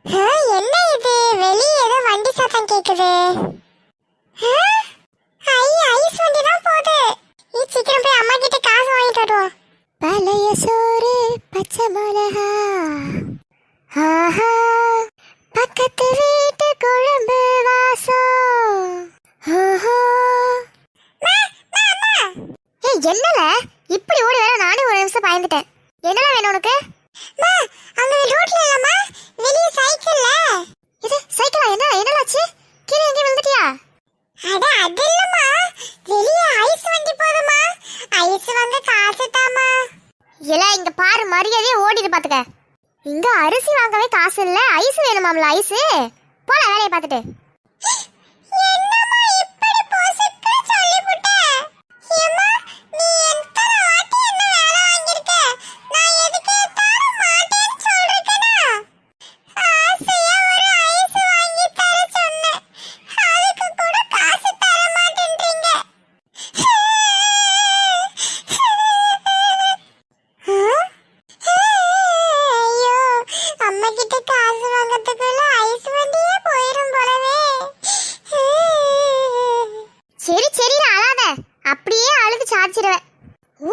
என்ன இது வெளியே ஏதோ வண்டி சத்தம் கேக்குது. ஐஸ் வண்டி தான் போகுது. சீக்கிரம் போய் அம்மா கிட்ட காசு வாங்கிட்டு வருவோம். பழைய சோறு பச்சை மிளகா, ஆஹா பக்கத்து வீட்டு குழம்பு வாசம். என்னல இப்படி ஓடி வர? நானே ஒரு நிமிஷம் பயந்துட்டேன். என்னடா வேணும் உனக்கு? அங்க ரோட்ல இல்லம்மா, வெளிய சைக்கிள்ல. இது சைக்கிளா? என்னலாச்சு? கீழே எங்க விழுந்துட்டியா? அட அது இல்லம்மா, வெளிய ஐஸ் வண்டி போகுதுமா. ஐஸ் வாங்க காசு தாமா. இல்ல இங்க பாரு, மரியாதையே ஓடிடு பாத்துக்க. இங்க அரிசி வாங்கவே காசு இல்ல, ஐஸ் வேணுமாம்ல. ஐஸ் போல வேலைய பாத்துட்டு.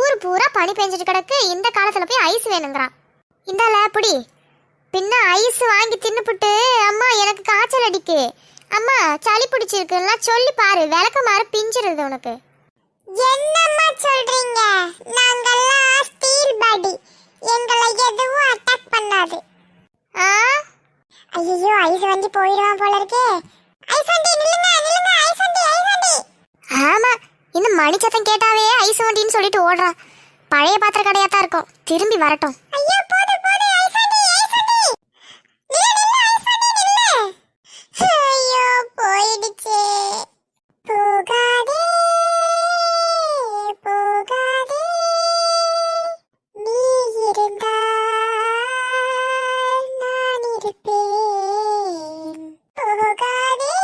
ஊர் பூரா பனி பெஞ்சிட்டு கிடக்கு, இந்த காலத்துல போய் ஐஸ் வேணுங்கிறான். இந்தால புடி. பின்ன ஐஸ் வாங்கி தின்னுப்புட்டு அம்மா எனக்கு காய்ச்சல் அடிக்கு, அம்மா சளி பிடிச்சிருக்குன்னா சொல்லி பாரு, விளக்க மாறு பிஞ்சிருது உனக்கு. என்னம்மா சொல்றீங்க? நாங்கெல்லாம் ஸ்டீல் பாடி, எங்களை எதுவும் அட்டாக் பண்ணாது. ஐயோ ஐஸ் வண்டி போயிடுவான் போல இருக்கே. ஐஸ் வண்டி நில்லுங்க நில்லுங்க, ஐஸ் வண்டி ஐஸ் வண்டி. ஆமா, இந்த மணி சத்தம் கேட்டாவே ஐஸ் வண்டின்னு சொல்லிட்டு ஓடுறான். பழைய பாத்திர கடையா தான் இருக்கும், திரும்பி வரட்டும். ஐயோ போடு போடு, ஐஸ் வண்டி ஐஸ் வண்டி. நில்லு நில்லு, ஐஸ் வண்டி நில்லு. ஐயோ போயிடுச்சே. போகாதே போகாதே, நீ இருந்தால் நான் இருப்பேன். போகாதே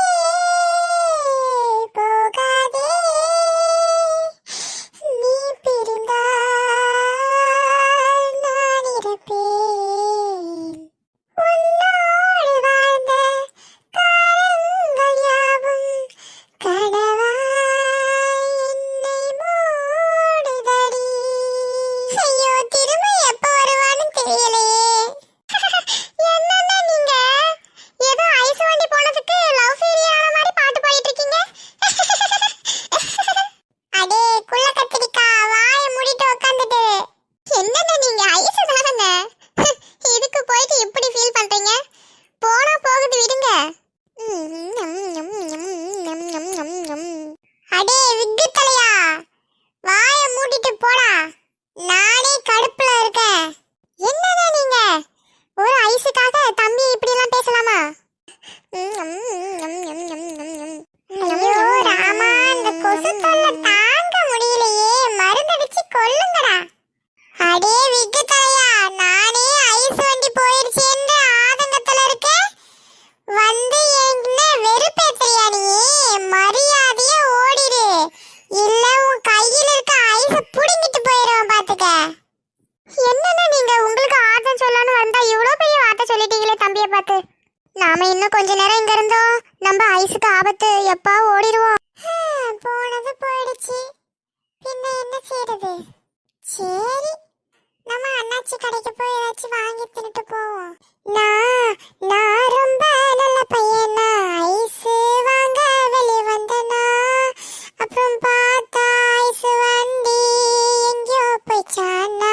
போகாதே, நீ பிரிந்தால் நான் இருப்பேன். உன்னோடு வாழ்ந்த காலங்கள் யாவும் கனவாய் என்னை மூடுதடி. ஐயோ திரும்ப எப்ப வருவான்னு தெரியலையே. என்னன்னா நீங்க ஏதோ ஐஸ் வண்டி போனதுக்கு லவ் ஃபெயிலியர் ஆன மாதிரி பாட்டு பாடிட்டு இருக்கீங்க. அடே குள்ள கத்திரிக்கா, வாய மூடிட்டு உட்காந்துட்டு. என்னன்னா நீங்க ஐஸ் தானங்க, இதுக்கு போயிட்டு இப்படி ஃபீல் பண்றீங்க? போனா போகுது விடுங்க. அடே விக்கு தலையா, வாய மூடிட்டு போடா, நானே கடுப்புல இருக்கேன். என்னன்னா நீங்க ஒரு ஐஸுக்காக தம்பி இப்படி எல்லாம் பேசலாமா? ஐயோ ராமா, இந்த கொசு தொல்லை தாங்க முடியலையே, மருந்தடிச்சு கொல்லுங்கடா. அடே விக்கு தலையா, நானே ஐஸ் வண்டி போயிடுச்சேன்னு ஆதங்கத்துல இருக்கேன், வந்து என்ன வெறுப்பேத்தியா நீ? மரியாதையா ஓடிடு, இல்ல உன் கையில இருக்க ஐஸ புடுங்கிட்டு போயிடுவேன் பாத்துக்க. என்னன்னா நீங்க உங்களுக்கு ஆர்த்தம் சொல்லணும்னு வந்தா இவ்வளவு பெரிய வார்த்தை சொல்லிட்டீங்களே தம்பியை பார்த்து. நாம இன்னும் கொஞ்ச நேரம் இங்க இருந்தோம், நம்ம ஐஸுக்கு ஆபத்து, எப்பா ஓடிடுவோம். போனது போயிடுச்சு, பின்ன என்ன செய்யறது? சரி, நம்ம அண்ணாச்சி கடைக்கு போய் ஏதாச்சும் வாங்கி தின்னுட்டு போவோம். நான் ரொம்ப நல்ல பையனா, ஐஸ் வாங்க வெளியே வந்தனா, அப்புறம் பார்த்தா ஐஸ் வண்டி எங்கேயோ போயிச்சானா.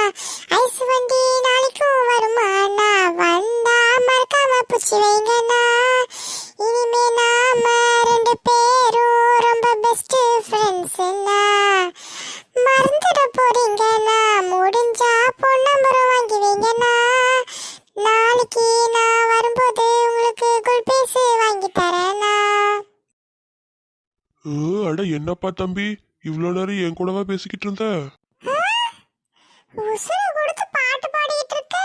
ஐஸ் வண்டி நாளைக்கும் வருமானா, வந்தா மறக்காம புடிச்சு வைங்கண்ணா. இனிமே நாம ரெண்டு பேரும் ரொம்ப பெஸ்ட் ஃப்ரெண்ட்ஸ்னா, மறந்துட போறீங்கண்ணா. முடிஞ்சா பொன் நம்பரும் வாங்கி வைங்கண்ணா, நாளைக்கு நான் வரும்போது உங்களுக்கு குல்பேஸ் வாங்கி தரேண்ணா. அட என்னப்பா தம்பி, இவ்வளோ நேரம் என் கூடவா பேசிக்கிட்டு இருந்த? உசுரை கொடுத்து பாட்டு பாடிட்டு இருக்க,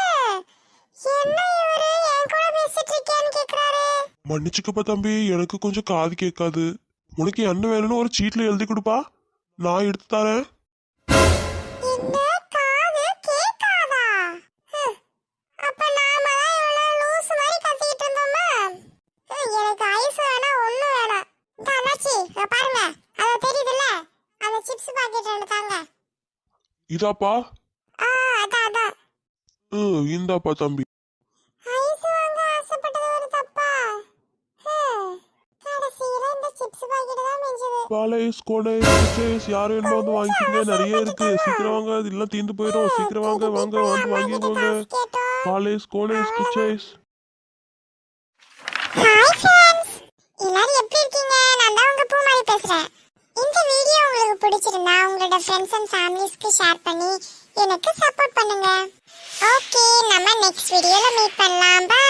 என்ன இவரு என் கூட பேசிட்டு இருக்கேன்னு கேக்குறாரு. மன்னிச்சுக்கப்பா தம்பி, எனக்கு கொஞ்சம் காது கேட்காது. உனக்கு என்ன வேணும்னு ஒரு சீட்ல எழுதி கொடுப்பா, நான் எடுத்து தரேன். என்ன காது கேட்காதா? அப்ப நாம தான் இவ்வளவு லூசு மாதிரி கத்திட்டு இருந்தோம். இதாப்பா. அதான் இந்தாப்பா தம்பி. ஐஸ் வாங்க ஆசைப்பட்டது ஒரு தப்பா? கடைசியில இந்த சிப்ஸ் பாக்கெட் தான் மிஞ்சது. பாலேஸ் கோனேஸ் குச்சேஸ் யாரும் வேணுமோ வந்து வாங்கிக்கோங்க, நிறைய இருக்கு. சீக்கிரம் வாங்க, அது எல்லாம் தீந்து போயிடும். சீக்கிரம் வாங்க வாங்க வந்து வாங்கிக்கோங்க. பாலேஸ் கோனேஸ் குச்சேஸ். ஹாய் ஃப்ரெண்ட்ஸ், எல்லாரும் எப்படி இருக்கீங்க? நான் தான் உங்க பூமாரி பேசுறேன். இந்த வீடியோ உங்களுக்கு பிடிச்சிருந்தா உங்களோட ஃப்ரெண்ட்ஸ் அண்ட் ஃபேமிலிஸ்க்கு ஷேர் பண்ணி எனக்கு சப்போர்ட் பண்ணுங்க. ஓகே, நம்ம நெக்ஸ்ட் வீடியோல மீட் பண்ணலாம். பை.